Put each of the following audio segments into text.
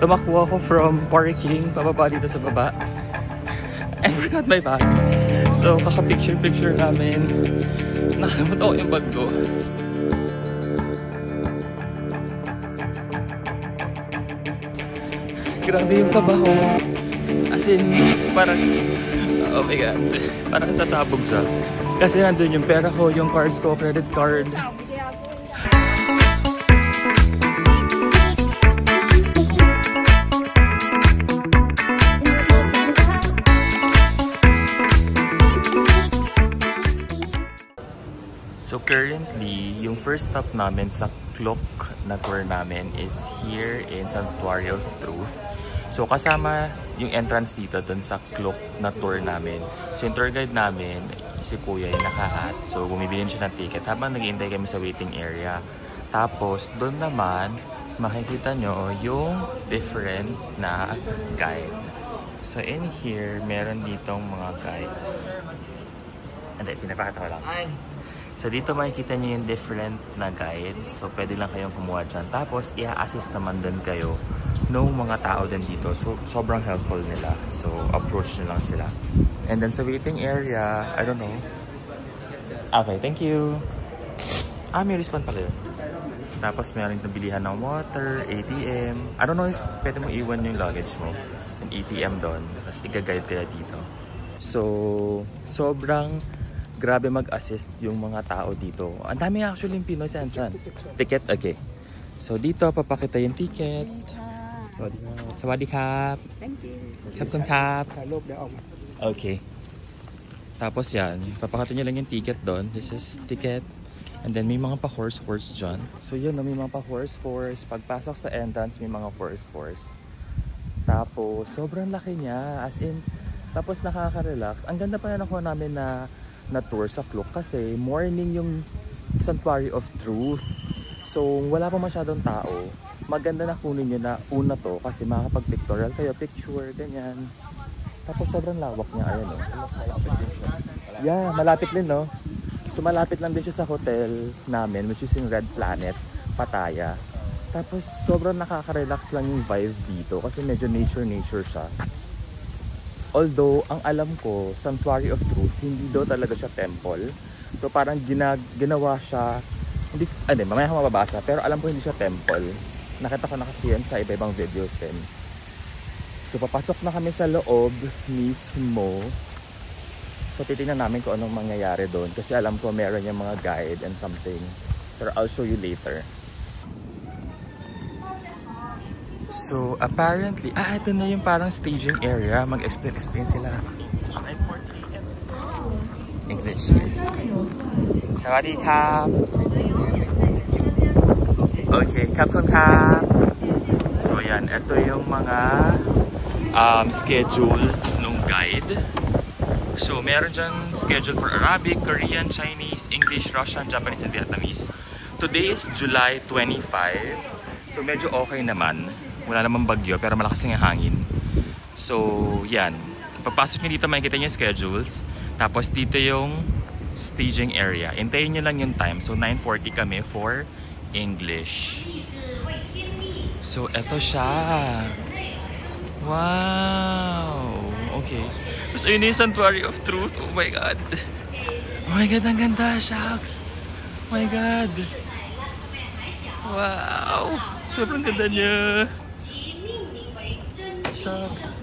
tumakbo ako from parking, pababa dito sa baba. I forgot my bag. So, kaka-picture-picture namin. Nakalimut ako yung bag ko. Grabe yung tabaho. As in, parang, oh my god, parang sasabog siya. Kasi nandun yung pera ko, yung cards ko, credit card. So currently, yung first stop namin sa Klok na tour namin is here in Sanctuary of Truth. So kasama yung entrance dito dun sa Klok na tour namin. So yung tour guide namin, si Kuya yung nakahat. So bumibili siya ng ticket habang nag-iintay kami sa waiting area. Tapos doon naman, makikita nyo yung different na guide. So in here, meron ditong mga guide. Hindi, pinapakita ko lang. So dito makikita nyo yung different na guide. So pwede lang kayong kumuha dyan. Tapos i-assist naman din kayo ng mga tao din dito. So sobrang helpful nila. So approach nyo lang sila. And then sa waiting area, I don't know. Okay, thank you. May respawn pala yun. Tapos meron nabilihan ng water, ATM. I don't know if pwede mo iwan yung luggage mo. Yung ATM doon. Tapos i-guide kaya dito. So sobrang grabe mag-assist yung mga tao dito. Ang dami actually yung Pinoy sa entrance. Ticket, okay. So dito, papakita yung ticket. Sawadee kap. Thank you. Kapkun kap. Okay. Tapos yan, papakita nyo lang yung ticket doon. This is ticket. And then may mga pa-horse dyan. So yun, may mga pa-horse. Pagpasok sa entrance, may mga horse. Tapos, sobrang laki niya. As in, tapos nakaka-relax. Ang ganda pa na nakuha namin na tour sa Klok kasi morning yung Sanctuary of Truth. So wala pa masyadong tao. Maganda na kunin nyo na una to kasi makakapag-pictorial kayo, picture, ganyan. Tapos sobrang lawak niya, ayan o. Yeah, malapit din no. So malapit lang din siya sa hotel namin which is yung Red Planet, Pattaya. Tapos sobrang nakaka-relax lang yung vibe dito kasi medyo nature siya. Although, ang alam ko, Sanctuary of Truth, hindi daw talaga siya temple. So parang ginawa siya, hindi, mamaya ako mababasa, pero alam ko hindi siya temple. Nakita ko na kasi yan sa iba-ibang videos din. So papasok na kami sa loob mismo. So titingnan namin kung anong mangyayari doon. Kasi alam ko meron yung mga guide and something. Pero I'll show you later. So apparently, ito na yung parang staging area. Mag-explain sila. English, yes. Sawadee kap. Okay, kapkun kap. So yan, ito yung mga schedule nung guide. So meron dyan schedule for Arabic, Korean, Chinese, English, Russian, Japanese, and Vietnamese. Today is July 25. So medyo okay naman. Wala namang bagyo pero malakas ng hangin. So yan, pagpasok nyo dito makikita nyo yung schedules. Tapos dito yung staging area. Hintayin nyo lang yung time. So 9:40 kami for English. So eto siya. Wow. Okay. Tapos ayun yung Sanctuary of Truth. Oh my god. Oh my god, ang ganda. Shucks. Oh my god. Wow. Sobrang ganda niya. Shucks.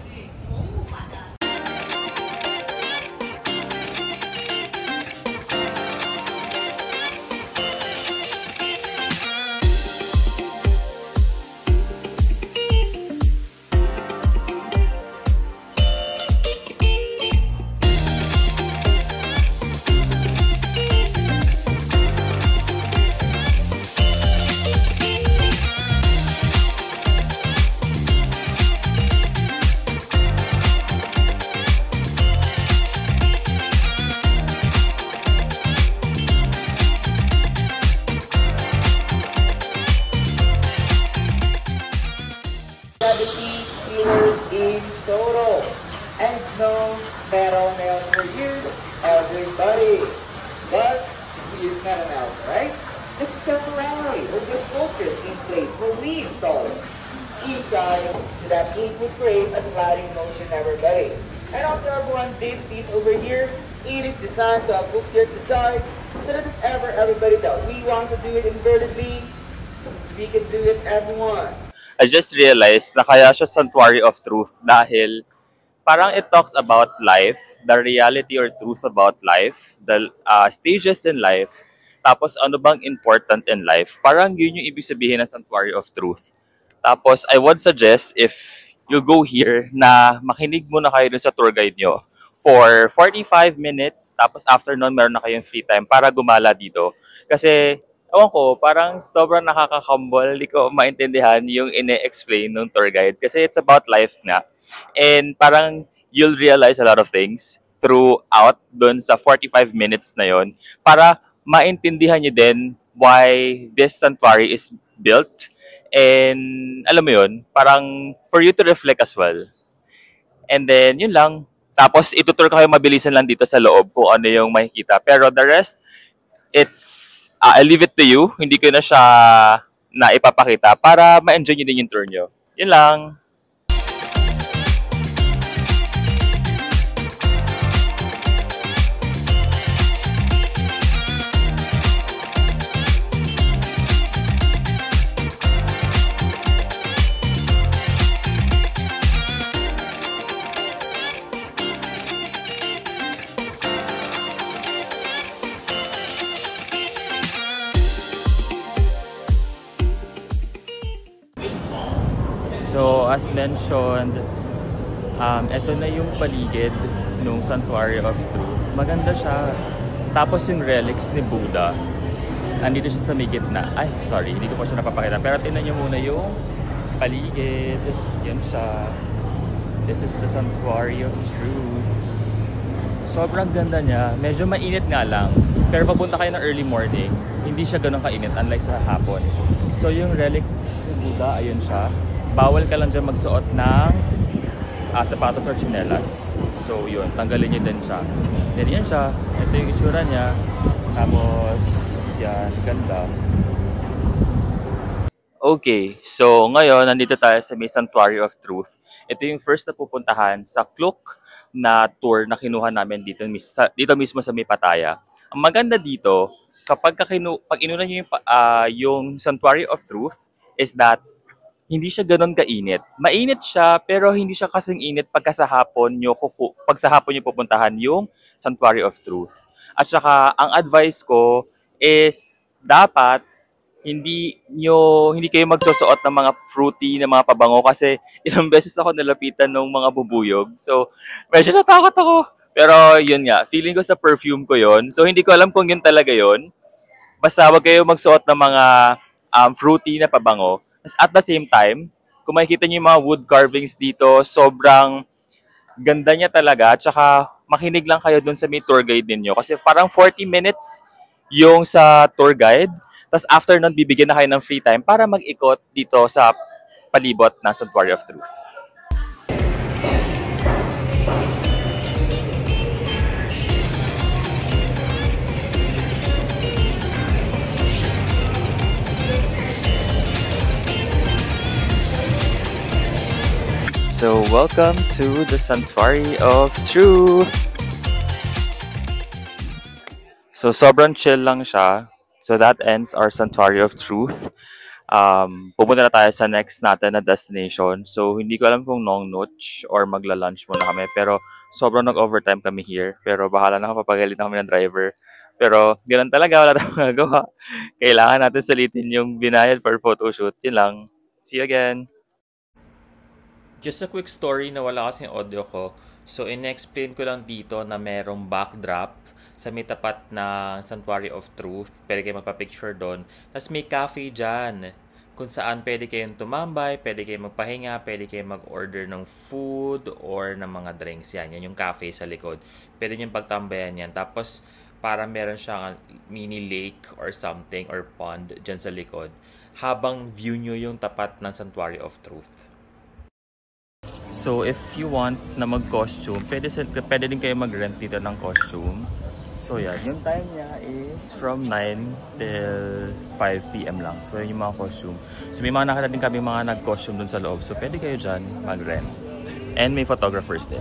Everybody, but we use metal-nails, right? Just temporarily, or the sculptures in place where we install it. inside so that it would create a sliding motion never belly. And also everyone, this piece over here, it is designed to have hooks here at the side so that if ever everybody that we want to do it invertedly, we can do it everyone. I just realized na kaya siya Sanctuary of Truth dahil parang it talks about life, the reality or truth about life, the stages in life, tapos ano bang important in life. Parang yun yung ibig sabihin ng Sanctuary of Truth. Tapos I would suggest if you go here na makinig muna kayo dun sa tour guide nyo for 45 minutes, tapos after nun meron na kayong free time para gumala dito. Kasi ewan ko, parang sobrang nakaka-humble. Hindi ko maintindihan yung ine-explain ng tour guide. Kasi it's about life nga. And parang you'll realize a lot of things throughout dun sa 45 minutes na yon para maintindihan nyo din why this sanctuary is built. And alam mo yun, parang for you to reflect as well. And then, yun lang. Tapos, itutur ko kayo mabilisan lang dito sa loob kung ano yung makikita. Pero the rest, I leave it to you. Hindi ko na siya na ipapakita para ma-enjoy nyo din yung tour nyo. Yun lang. So, as mentioned, ito na yung paligid ng Sanctuary of Truth. Maganda siya. Tapos yung relics ni Buddha, nandito siya sa may gitna. Ay, sorry, hindi ko pa siya napapakita. Pero tingnan nyo muna yung paligid. Yan siya. This is the Sanctuary of Truth. Sobrang ganda niya. Medyo mainit nga lang. Pero papunta kayo ng early morning, hindi siya ganun kainit unlike sa hapon. So, yung relic ni Buddha, ayun siya. Bawal ka lang dyan magsuot ng sapatos or chinelas. So yun, tanggalin nyo din siya. Then yan siya. Ito yung itsura niya. Tapos, yan, ganda. Okay, so ngayon, nandito tayo sa may Sanctuary of Truth. Ito yung first na pupuntahan sa Kluk na tour na kinuha namin dito mismo sa may Pattaya. Ang maganda dito, kapag pag inuna nyo yung Sanctuary of Truth, is that hindi siya ganoon kainit. Mainit siya, pero hindi siya kasing init pag sa hapon nyo pupuntahan yung Sanctuary of Truth. At saka, ang advice ko is dapat hindi kayo magsusuot ng mga fruity na mga pabango kasi ilang beses ako nalapitan ng mga bubuyog. So, medyo natakot ako. Pero yun nga, feeling ko sa perfume ko yon. So, hindi ko alam kung yun talaga yon. Basta wag kayo magsuot ng mga fruity na pabango. At the same time, kung makikita niyo yung mga wood carvings dito, sobrang ganda niya talaga. At saka makinig lang kayo dun sa may tour guide ninyo. Kasi parang 40 minutes yung sa tour guide. Tapos after nun, bibigyan na kayo ng free time para mag-ikot dito sa palibot ng Sanctuary of Truth. So, welcome to the Sanctuary of Truth! So, sobrang chill lang siya. So, that ends our Sanctuary of Truth. Pupunta na tayo sa next natin na destination. So, hindi ko alam kung Nongnuch or magla-lunch muna kami. Pero, sobrang nag-overtime kami here. Pero, bahala na papagalit na kami ng driver. Pero, ganoon talaga. Wala tayong magagawa. Kailangan natin salitin yung binayad for photoshoot. Yun lang. See you again! Just a quick story na wala kasing audio ko. So, in-explain ko lang dito na merong backdrop sa may tapat na Sanctuary of Truth. Pwede kayo magpa-picture doon. Tapos may cafe dyan kung saan pwede kayong tumambay, pwede kayong magpahinga, pwede kayong mag-order ng food or ng mga drinks. Yan yung cafe sa likod. Pwede nyo pagtambayan yan. Tapos, para meron siyang mini lake or something or pond dyan sa likod. Habang view nyo yung tapat ng Sanctuary of Truth. So, if you want na mag-costume, pwede din kayo mag-rent dito ng costume. So yeah, yung time niya is from 9 till 5 p.m. lang. So yun yung mga costume. So may mga nakita din kami mga nag-costume dun sa loob. So pwede kayo dyan mag-rent. And may photographers din.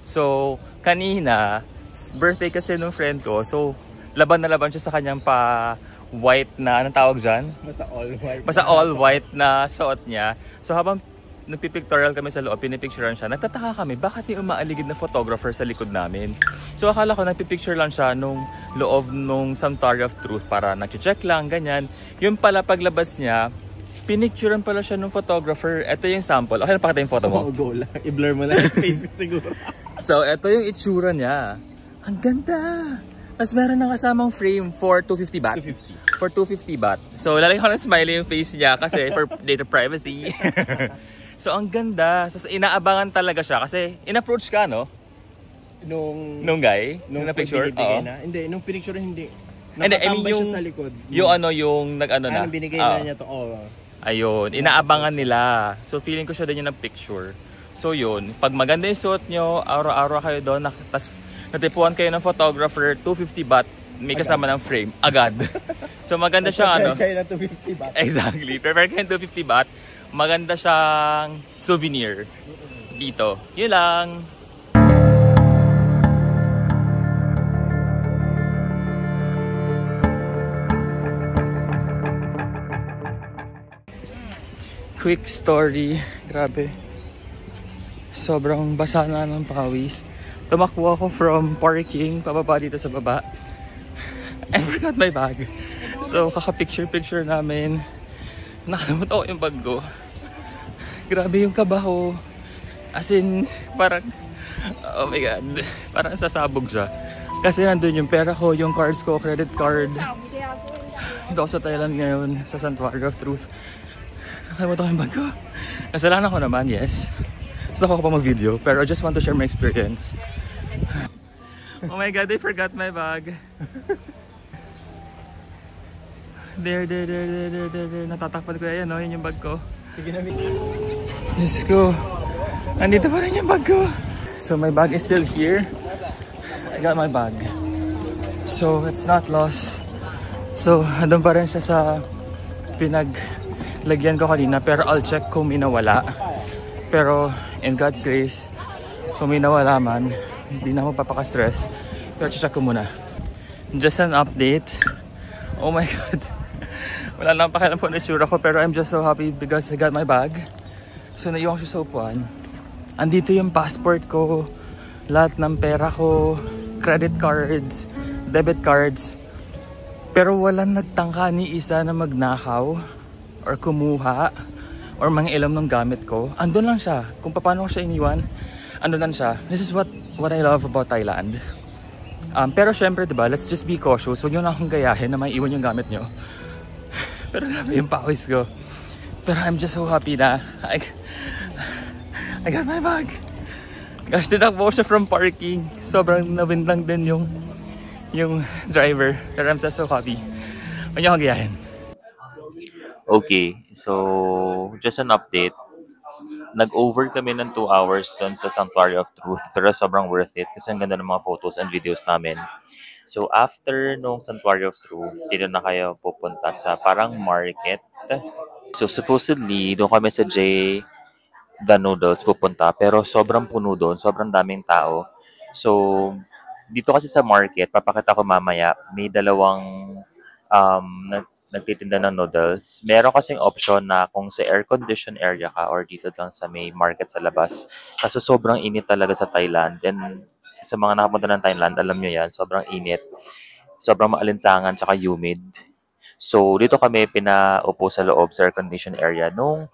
So kanina, birthday kasi nung friend ko. So laban na laban siya sa kanyang pa white na, anong tawag dyan? Basta all white. Basta all white na suot niya. So habang nagpipictorial kami sa loob, pinipicturean siya, nagtataka kami, bakit yung umaaligid na photographer sa likod namin? So akala ko nagpipicture lang siya nung loob nung Sanctuary of Truth para nag-check lang, ganyan. Yung pala paglabas niya, pinicturean pala siya nung photographer. Ito yung sample. Okay, napakita yung photo mo. Oh, go lang. I-blur mo lang yung face ko siguro. So ito yung itsura niya. Ang ganda! Tapos meron na kasamang frame for 250 baht. 250. For 250 baht. So lalagyan ko ng smiley yung face niya kasi for data privacy. So ang ganda. So inaabangan talaga siya kasi in-approach ka, no? Nung guy? Nung na-picture? Oo. Na. Hindi, nung pinicture hindi. Hindi, I mean Nakatambay yung, siya sa likod. yung ano, yung nag-ano na. Anong binigay na niya to? Oh. Ayun, inaabangan nila. So feeling ko siya din yung nag-picture. So yun, pag maganda yung suot nyo, araw-araw kayo doon, tapos natipuan kayo ng photographer, 250 baht, may kasama ng frame, agad. So maganda siyang ano. Prepare kayo ng 250 baht. Exactly, prepare kayo ng 250 baht. Maganda siyang souvenir dito. Yun lang. Quick story. Grabe. Sobrang basa na ng pawis. Tumakbo ako from parking, pababa dito sa baba. I forgot my bag. So, kaka-picture-picture namin. Nakalimutan ko yung bag ko. Grabe yung kaba ko. As in, parang, oh my god, parang sasabog siya. Kasi nandun yung pera ko, yung cards ko, credit card. Ito ako sa Thailand ngayon, sa Sanctuary of Truth. Nakalimutan ko yung bag ko. Kasalanan ko naman, yes. Gusto ko pa mag-video, pero I just want to share my experience. Oh my god, I forgot my bag. There. Natatakpan ko yan, no? Yun yung bag ko. Sige na, Diyos ko. Andito pa rin yung bag ko. So my bag is still here. I got my bag. So it's not lost. So andun pa rin siya sa pinaglagyan ko kanina. Pero I'll check kung may nawala. Pero in God's grace, kung may nawala man, hindi na ako papaka-stress. Pero check ko muna. Just an update. Oh my god. Wala lang pakialam po na itsura ko, pero I'm just so happy because I got my bag. So naiwan ko siya sa upuan. Andito yung passport ko, lahat ng pera ko, credit cards, debit cards. Pero walang nagtangka ni isa na magnakaw or kumuha or mga ilam ng gamit ko. Andun lang siya. Kung paano ko siya iniwan, andun lang siya. This is what I love about Thailand. Pero syempre, diba, let's just be cautious. Huwag nyo na akong gayahin na may iwan yung gamit nyo. Pero grabe yung pawis ko. Pero I'm just so happy na I got my bag. Gosh, tinakbo siya from parking. Sobrang nawin lang din yung driver. Pero I'm just so happy. Huwag nyo akong gayahin. Okay, so just an update. Nag-over kami ng 2 hours doon sa Sanctuary of Truth, pero sobrang worth it kasi ang ganda ng mga photos and videos namin. So after nung Sanctuary of Truth, dito na kayo pupunta sa parang market. So supposedly, doon kami sa The Noodles pupunta, pero sobrang puno doon, sobrang daming tao. So dito kasi sa market, papakita ko mamaya, may dalawang nagtitinda ng noodles. Meron kasing option na kung sa air-conditioned area ka or dito lang sa may market sa labas. Kaso sobrang init talaga sa Thailand. And sa mga nakapunta ng Thailand, alam nyo yan, sobrang init. Sobrang maalinsangan tsaka humid. So dito kami pinaupo sa loob sa air-conditioned area nung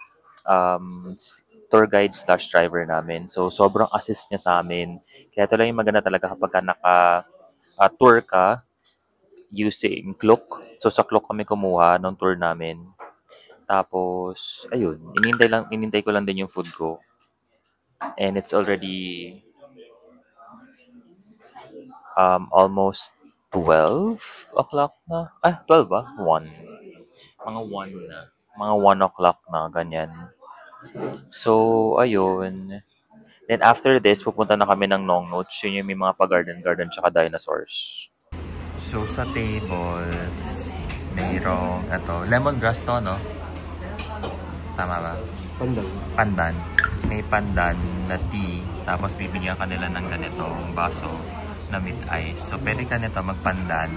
tour guide slash driver namin. So sobrang assist niya sa amin. Kaya ito lang yung maganda talaga kapag naka-tour ka using Klook. So sa Klook kami kumuha nung tour namin. Tapos, ayun, inintay ko lang din yung food ko. And it's already almost 12 o'clock na. 12 ba? 1. Mga 1 na. Mga 1 o'clock na, ganyan. So, ayun. Then after this, pupunta na kami ng Nongnoch. Yun yung may mga pa-garden-garden tsaka dinosaurs. So sa tables, mayroong lemongrass to, no? Tama ba? Pandan. Pandan. May pandan na tea. Tapos bibigyan kanila ng ganitong baso na with ice. So pwede ka nito magpandan.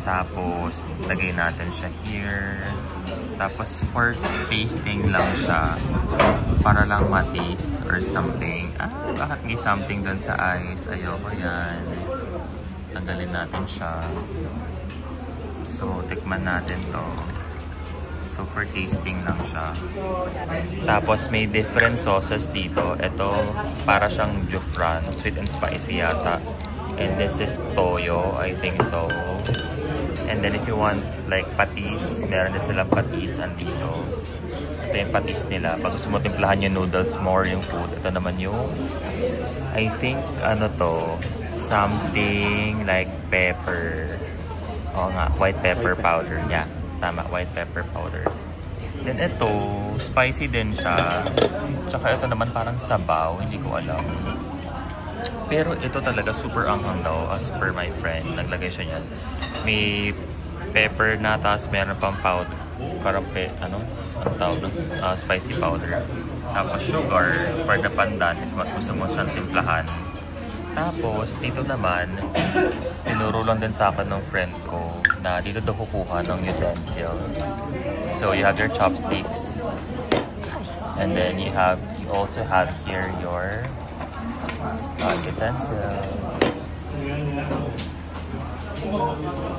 Tapos lagay natin siya here. Tapos for tasting lang siya. Para lang ma-taste or something. Bakit may something dun sa ice? Ayoko yan. Tanggalin natin siya. So tikman natin to. So for tasting lang siya. Tapos may different sauces dito. Ito para siyang jufran, sweet and spicy yata. And this is toyo, I think so. And then if you want like patis, meron din silang patis andito. Ito yung patis nila. Pag gusto mo timplahan yung noodles more yung food. Ito naman yung I think something like pepper. Oo nga, white pepper powder. Yeah, tama, white pepper powder. Then ito, spicy din siya. Tsaka ito naman parang sabaw, hindi ko alam. Pero ito talaga super anghang daw as per my friend. Naglagay siya yan. May pepper na, tapos meron pang powder. Parang anong tawag ng spicy powder. Tapos sugar for the pandan if gusto mo siyang timplahan. Tapos dito naman, tinuro lang din sa akin ng friend ko na dito daw kukuha ng utensils. So you have your chopsticks. And then you also have here your utensils.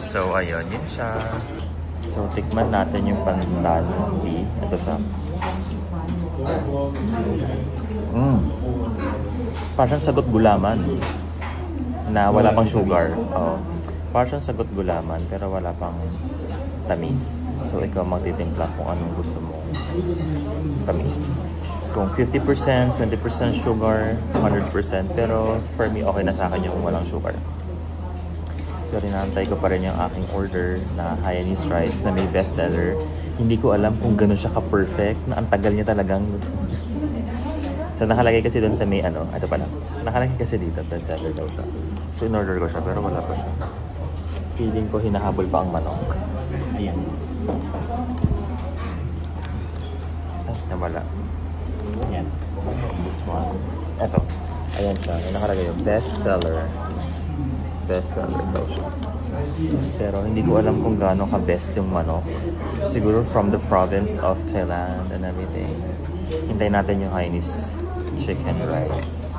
So ayun, yun siya. So tikman natin yung pandan tea. Ito siya. Parang sagot gulaman na wala pang sugar. Parang sagot gulaman pero wala pang tamis. So ikaw magtitimpla kung anong gusto mo tamis. Kung 50%, 20% sugar, 100%. Pero for me, okay na sa akin yung walang sugar. Pero inaantay ko pa rin yung aking order na Hainanese rice na may bestseller. Hindi ko alam kung gano'n siya ka-perfect, na ang tagal niya talagang. So nakalagay kasi doon sa may ito pala. Nakalagay kasi dito, bestseller daw siya. So in-order ko siya pero wala pa siya. Feeling ko hinahabol pa ang manok. Ayan. Ay, nawala. Ayan. This one. Ito. Ayan siya. May nakalagay yung bestseller. Bestseller daw siya. Pero hindi ko alam kung gaano ka-best yung manok. Siguro from the province of Thailand and everything. Hintayin natin yung Hainanese chicken rice.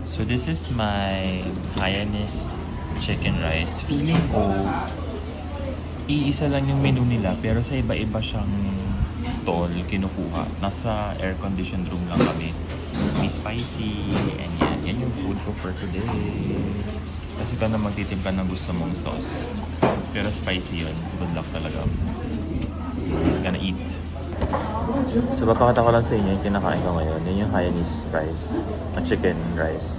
So this is my Hainanese chicken rice. Feeling ko iisa lang yung menu nila pero sa iba-iba siyang stall kinukuha. Nasa air-conditioned room lang kami. May spicy and yan yung food ko for today. Kasi ka na magtitimpla ng gusto mong sauce. Pero spicy yun. Good luck talaga. Gonna eat. So papakita ko lang sa inyo yung kinakain ko ngayon. Yun yung Hainanese rice. Ang chicken rice.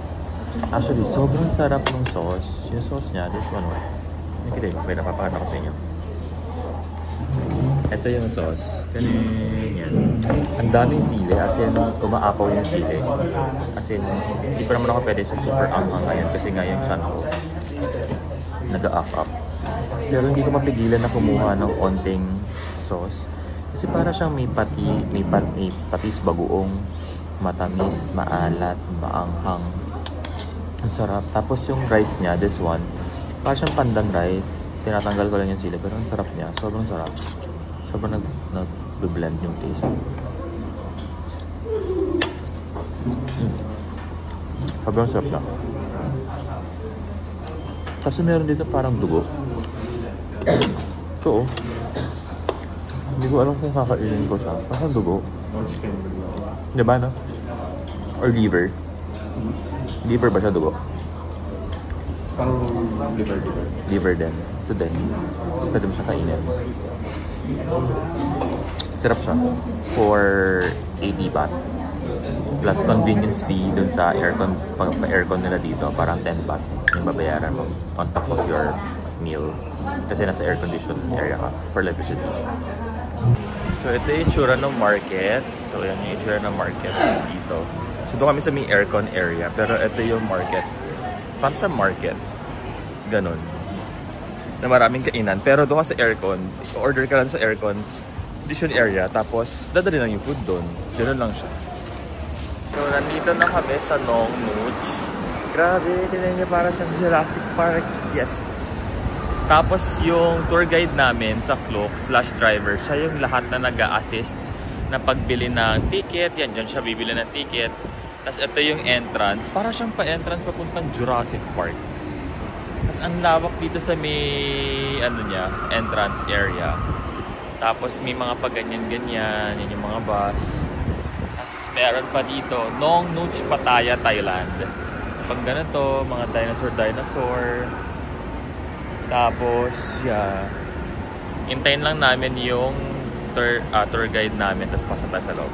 Actually, sobrang sarap ng sauce. Yung sauce niya, this one. May napapakita ko sa inyo. Ito yung sauce. Ganyan. Ang daming sili. As in, umaapaw yung sili. As in, hindi pa naman ako pwede sa super anghang ngayon. Kasi nga yung chan ko nag-up. Pero hindi ko mapigilan na kumuha ng onting sauce. Kasi para siyang may patis bagoong, matamis, maalat, maanghang. Ang sarap. Tapos yung rice niya, this one, para siyang pandan rice. Tinatanggal ko lang yung sili, pero ang sarap niya. Sobrang sarap. Sobrang nag-blend yung taste. Sobrang sarap na. Kasi meron dito parang dugo. So, hindi ko alam kung kakainin ko siya. Parang dugo. Diba, no? Or liver. Liver ba siya, dugo? Parang liver. Liver din. Ito din. Tapos pwede mo siya kainin. Sarap siya. For 80 baht. Plus convenience fee dun sa aircon. Pag-aircon nila dito, parang 10 baht yung babayaran mo on top of your meal. Kasi nasa air-conditioned area ka for electricity. So ito yung itsura ng market. So yan yung itsura ng market dito. So doon kami sa may aircon area. Pero ito yung market. Parang sa market. Ganon. Na maraming kainan. Pero doon ka sa aircon. Order ka lang sa aircon. Dish area. Tapos dadali lang yung food doon. Ganon lang siya. So nandito na kami sa Nong Nooch. Grabe. Tinan niya para sa Jurassic Park. Yes. Tapos yung tour guide namin sa Klook/driver. Siya yung lahat na nag-a-assist na pagbili ng ticket. Yan, dyan siya bibili ng ticket. Tapos ito yung entrance. Para siyang pa-entrance papuntang Jurassic Park. Tapos ang lawak dito sa may entrance area. Tapos may mga paganyan-ganyan. Yan yung mga bus. Tapos meron pa dito, Nong Nooch Pattaya, Thailand. Pag ganito, mga dinosaur. Tapos, yeah. Hintayin lang namin yung tour guide namin, tapos pasok tayo sa loob.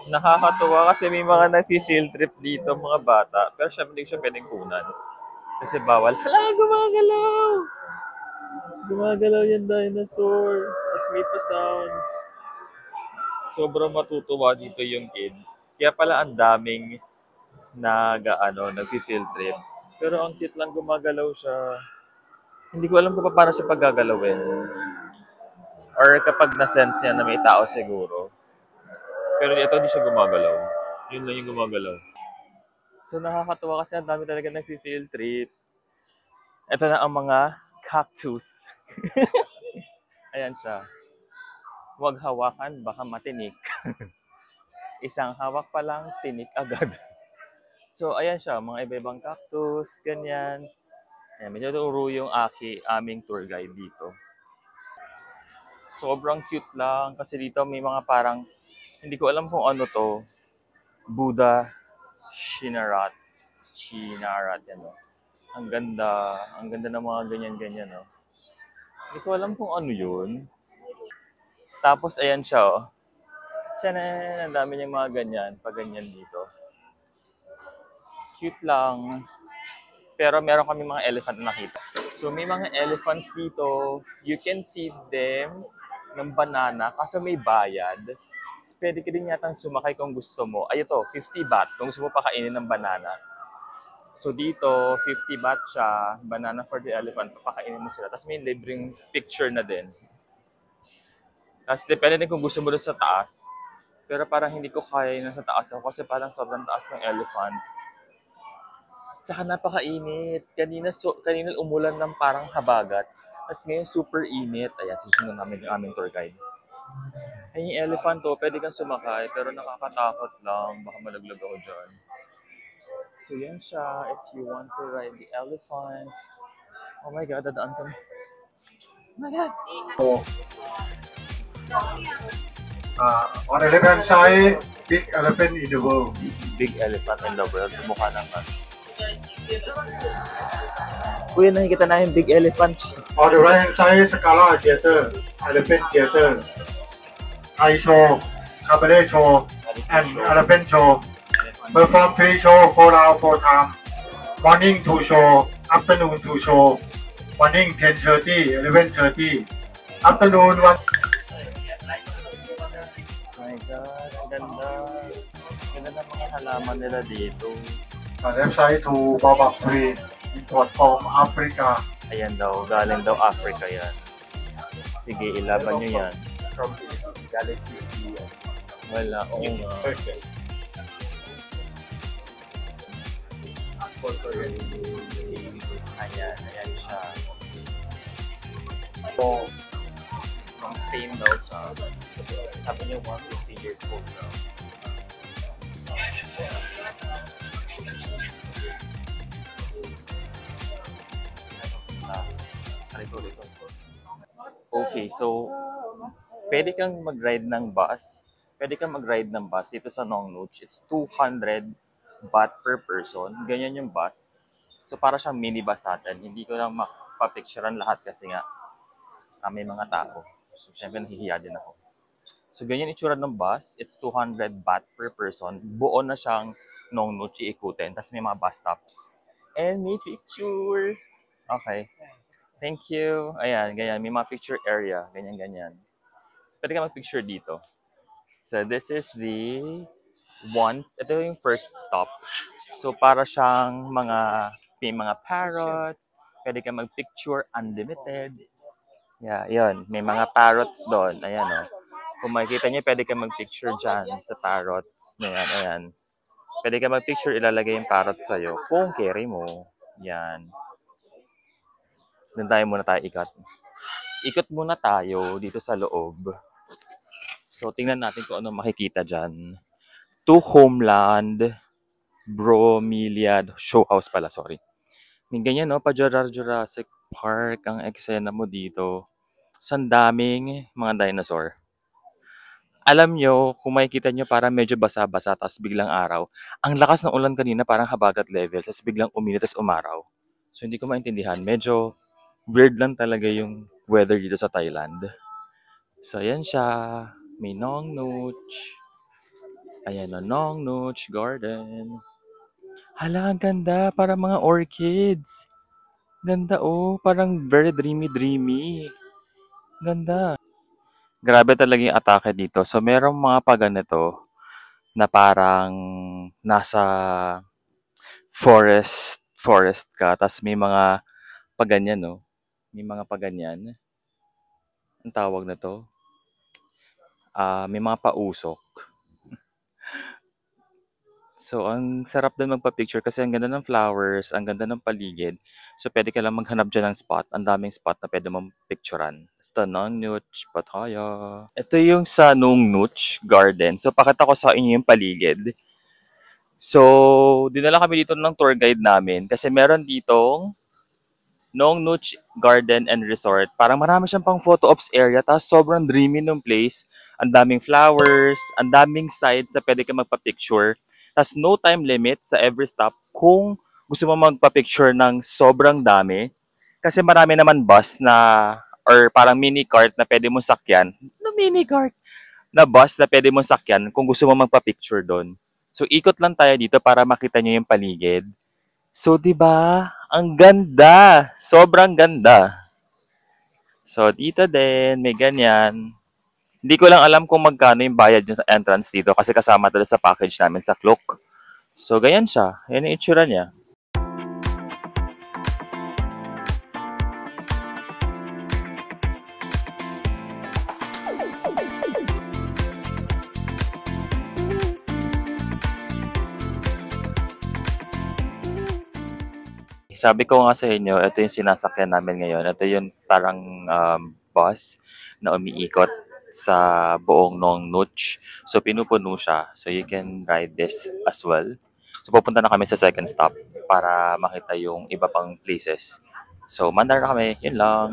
Nakakatuwa kasi may mga nag-field trip dito, mga bata. Pero syempre hindi siya pwedeng kunan. Kasi bawal. Hala, gumagalaw! Gumagalaw yung dinosaur. Tapos may pa sounds. Sobrang matutuwa dito yung kids. Kaya pala ang daming nag-field trip. Pero ang cute lang, gumagalaw siya. Hindi ko alam kung paano siya paggagalawin. Or kapag na-sense niya na may tao siguro. Pero ito hindi siya gumagalaw. Yun lang yung gumagalaw. So nakakatuwa kasi ang dami talaga nag-field trip. Ito na ang mga cactus. Ayan siya. Huwag hawakan, baka matinik. Isang hawak pa lang, tinik agad. So ayan siya, mga iba-ibang cactus, ganyan. Ayan, medyo turo yung aming tour guide dito. Sobrang cute lang kasi dito may mga parang, hindi ko alam kung ano to. Buddha Shinarat. Yan o. Ang ganda ng mga ganyan-ganyan o. Hindi ko alam kung ano yun. Tapos ayan siya o. Tiyanan, ang dami niyang mga ganyan, pag ganyan dito. Cute lang. Pero meron kami mga elephant na nakita. So may mga elephants dito. You can feed them ng banana kasi may bayad. Pwede ka din yatang sumakay kung gusto mo. Ay ito, 50 baht kung gusto mo pakainin ng banana. So dito, 50 baht siya, banana for the elephant, papakainin mo sila. Tapos may libreng picture na din. Tapos depende din kung gusto mo doon sa taas. Pero parang hindi ko kaya yun sa taas ako kasi parang sobrang taas ng elephant. Tsaka napakainit. Kanina umulan ng parang habagat. Tapos ngayon super init. Ayan, susunod namin yung aming tour guide. Ayun yung elephant to, pwede kang sumakay, pero nakakatakot lang. Baka malaglag ako dyan. So yan siya, if you want to ride the elephant. Oh my God, dadaan kami. Oh my God! On the left-hand side, big elephant in the world. Big elephant in the world. Mukha naman. Kuya, nakikita na yung big elephant. On the right-hand side, Scala Theatre, Elephant Theatre, Thai show, cabaret show, and elephant show. Perform 3 shows, 4 hours, 4 times. Morning 2 show, afternoon 2 show. Morning 10:30, 11:30. Afternoon 1. Oh my God, ang ganda. Ganda ng mga halaman nila dito. Left side to baobab tree, import from Africa. Ayan daw, galing daw Africa yan. Sige, ilaban nyo yan. From galing QC. Wala, oo nga. Ayan siya. So, from Spain daw siya. Sabi niya 150 years old daw. Okay, so pwede kang mag-ride ng bus. Dito sa Nong Nooch. It's 200 baht per person. Ganyan yung bus. So para siyang minibus natin. Hindi ko lang mapapicturean lahat kasi nga may mga tao. So syempre nahihiya din ako. So ganyan itsura ng bus. It's 200 baht per person. Buo na siyang Nong Nooch iikutin. Tapos may mga bus stops. And may picture. Okay. Thank you. Ayan, ganyan. May mga picture area. Ganyan. Pwede ka mag-picture dito. So this is the once, ito yung first stop. So, para siyang may mga parrots, pwede ka mag-picture, unlimited. Yeah, yun. May mga parrots doon. Ayan, oh. Kung makikita niyo, pwede ka mag-picture dyan sa parrots na yan. Ayan. Pwede ka mag-picture, ilalagay yung parrot sa'yo kung carry mo. Yan. Doon tayo muna tayo ikot. Ikot muna tayo dito sa loob. So, tingnan natin kung ano makikita dyan. To Homeland Bromeliad Show House pala, sorry. May ganyan, no? Pa-Jurassic Park ang eksena mo dito. Sandaming mga dinosaur. Alam nyo, kung makikita nyo parang medyo basa-basa tapos biglang araw. Ang lakas ng ulan kanina parang habagat level tapos biglang uminit tapos umaraw. So hindi ko maintindihan. Medyo weird lang talaga yung weather dito sa Thailand. So ayan siya. May Nong Nooch. Ayan o, Nong Nooch Garden. Hala, ang ganda. Parang mga orchids. Ganda oh. Parang very dreamy. Ganda. Grabe talaga yung atake dito. So merong mga paganito na parang nasa forest ka. Tapos may mga paganyan, no? May mga paganyan. Ang tawag na to? May mga pausok. So, ang sarap din magpa-picture kasi ang ganda ng flowers, ang ganda ng paligid. So, pwede ka lang maghanap dyan ng spot. Ang daming spot na pwede mong picturean. Basta Nong Nooch, Pattaya. Ito yung sa Nong Nooch Garden. So, pakita ko sa inyo yung paligid. So, dinala kami dito ng tour guide namin kasi meron ditong Nong Nooch Garden and Resort. Parang marami siyang pang photo ops area tapos sobrang dreamy ng place. Ang daming flowers, ang daming sites na pwede ka magpa-picture. Tapos no time limit sa every stop kung gusto mo magpa-picture ng sobrang dami. Kasi marami naman bus na or parang mini cart na pwede mong sakyan. No mini cart? Na bus na pwede mong sakyan kung gusto mo magpa-picture doon. So ikot lang tayo dito para makita nyo yung paligid. So, 'di ba? Ang ganda. Sobrang ganda. So, dito din may ganyan. Hindi ko lang alam kung magkano yung bayad nyo sa entrance dito kasi kasama talaga sa package namin sa Klook. So, ganyan siya. Yan yung itsura niya. Sabi ko nga sa inyo, ito yung sinasakyan namin ngayon. Ito yung parang bus na umiikot sa buong Nong Nooch. So, pinupuno siya. So, you can ride this as well. So, pupunta na kami sa second stop para makita yung iba pang places. So, mandar na kami. Yun lang.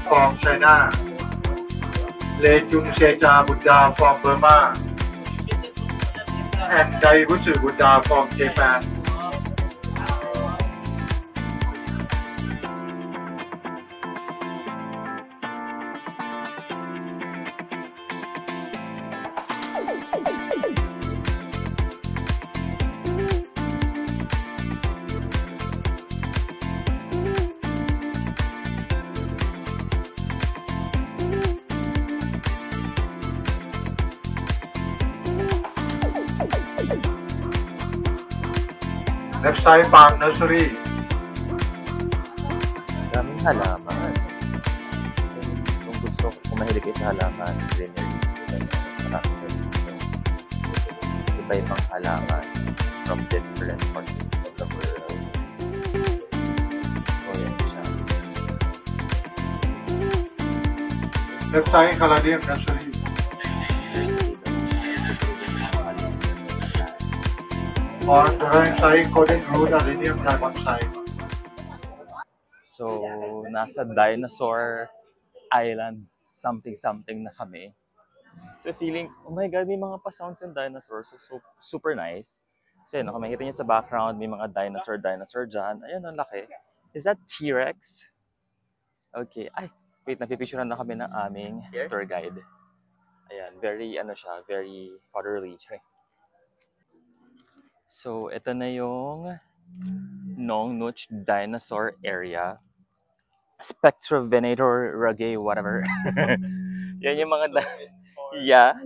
from China, Le Jung Seja Buddha from Burma, and Daibutsu Buddha from Japan. Left side Palm Nursery. Daming halaman. So, kung mahilig kayo sa halaman, greenery, marami kayo dito. Iba-ibang halaman from different parts of the world. So, yan siya. Left side Caladium Nursery. On the right side, Golden Root Alinium Diamond side. So, nasa Dinosaur Island something na kami. So, feeling, oh my God, may mga pa-sounds yung dinosaurs. So, super nice. So yun, kung makikita niyo sa background, may mga dinosaur dyan. Ayun, ang laki. Is that T-Rex? Okay. Ay, wait, napipicturean na kami ng aming tour guide. Ayan, very, very fatherly. So, ito na yung Nong Nooch Dinosaur Area. Spectrovenator Ragay, whatever. Yan yung mga... Yeah,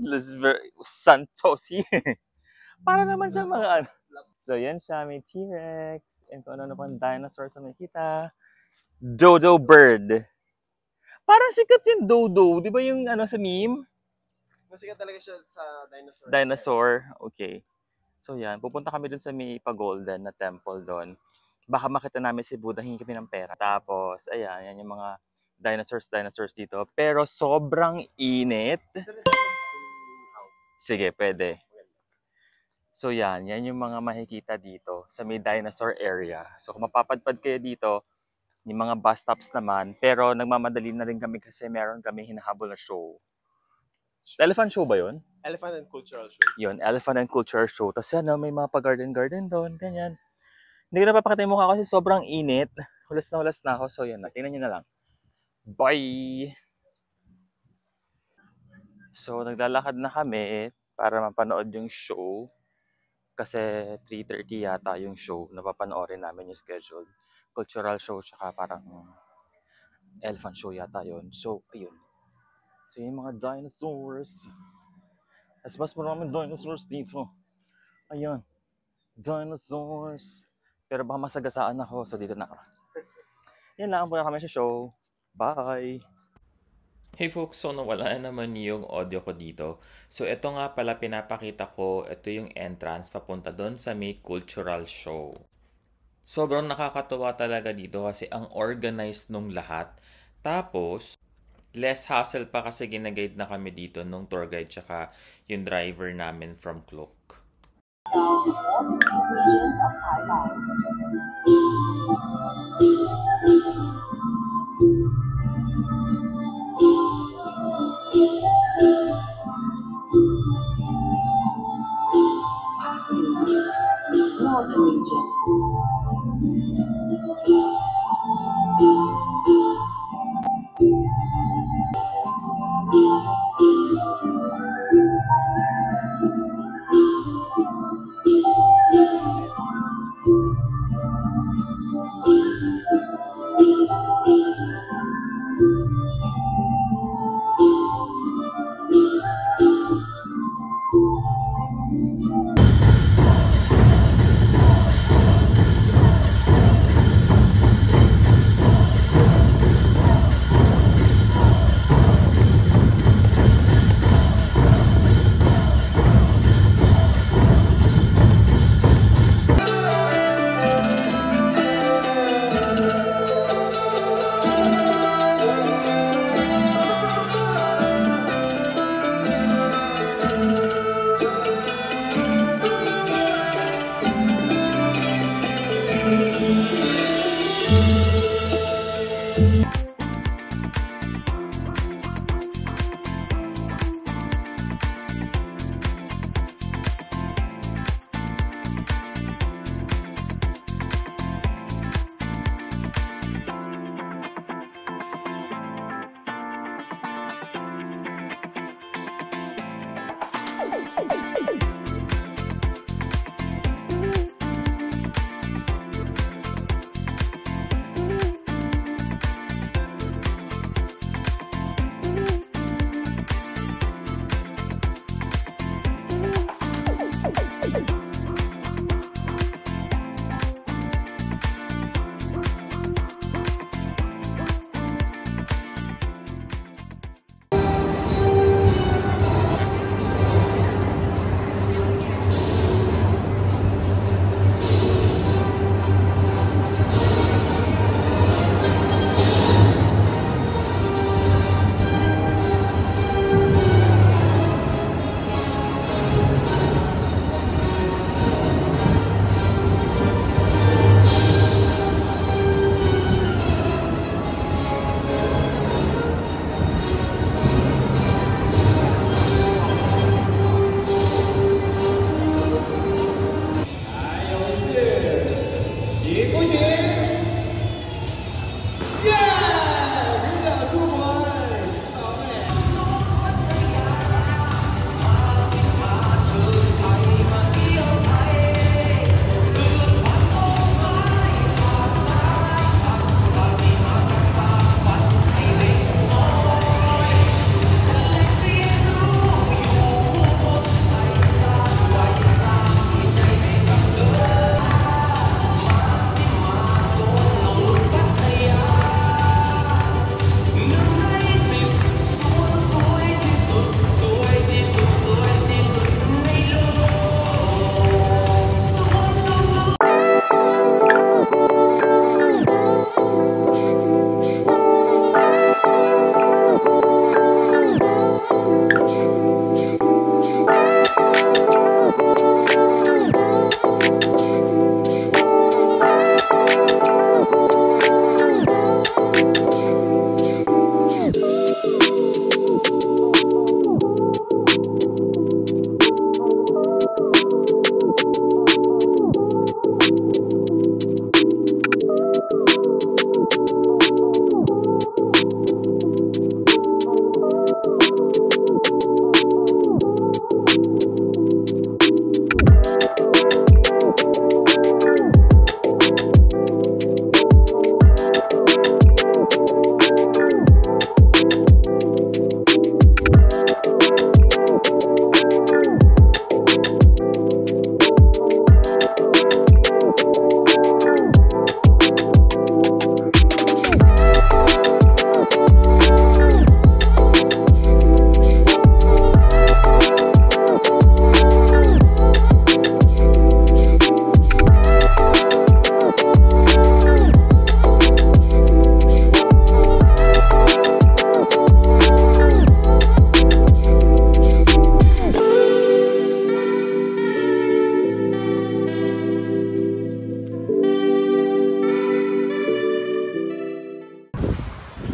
Santosi. Para naman siya mga ano. So, yan siya. May T-Rex. And kung ano pang dinosaur sa makita. Dodo bird. Parang sikat yung dodo. Di ba yung sa meme? Masikat talaga siya sa dinosaur. Dinosaur. Okay. So, yan. Pupunta kami dun sa may pa-golden na temple doon. Baka makita namin si Buddha, hingi kami ng pera. Tapos, ayan. Yan yung mga dinosaurs dito. Pero sobrang init. Sige, pwede. So yan yung mga makikita dito sa may dinosaur area. So kung mapapadpad kayo dito, yung mga bus stops naman, pero nagmamadali na rin kami kasi meron kami hinahabol na show. Elephant show ba yun? Elephant and Cultural Show. Yun, Elephant and Cultural Show. Tapos yan, may mga pa-garden doon, ganyan. Hindi ko napapakita yung mukha kasi sobrang init. Hulas na ako. So yan, tingnan nyo na lang. Bye! So naglalakad na kami para mapanood yung show. Kasi 3:30 yata yung show. Napapanoorin namin yung schedule. Cultural show, tsaka parang elephant show yata yun. So, ayun. So, yung mga dinosaurs. Mas maraming dinosaurs dito. Ayun. Dinosaurs. Pero baka masagasaan ako. So, dito na ako. Yan lang. Punta kami sa show. Bye! Hey folks, so nawala naman yung audio ko dito. So ito nga pala pinapakita ko, ito yung entrance papunta doon sa may cultural show. Sobrang nakakatuwa talaga dito kasi ang organized nung lahat. Tapos, less hassle pa kasi ginaguide na kami dito nung tour guide tsaka yung driver namin from Klook. Regions of Taiwan. Northern region.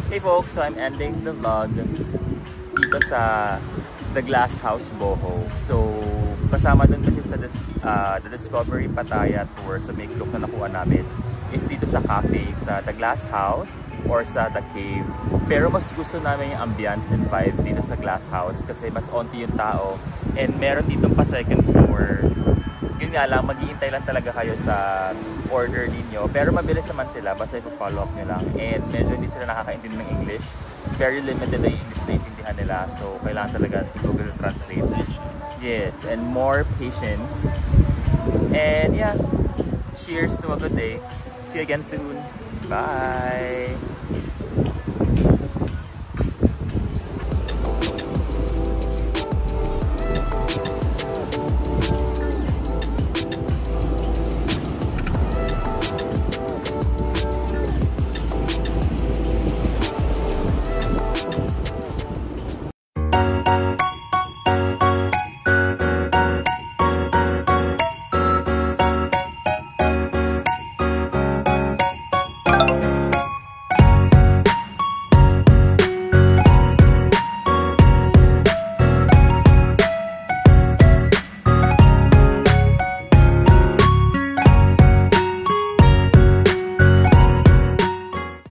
Hey folks, so I'm ending the vlog dito sa The Glass House, Boho. So, kasama dun kasi sa The Discovery Pattaya tour sa may clock na nakuha namin is dito sa cafe, sa The Glass House or sa The Cave. Pero mas gusto namin yung ambience and vibe dito sa Glass House kasi mas onti yung tao and meron ditong pa second floor. Yun nga lang, mag-iintay lang talaga kayo sa order ninyo. Pero mabilis naman sila, basta i-follow up nyo lang. And medyo hindi sila nakakaintindi ng English. Very limited na yung English na intindihan nila. So, kailangan talaga i-Google Translate. Yes, and more patience. And yeah, cheers to a good day. See you again soon. Bye!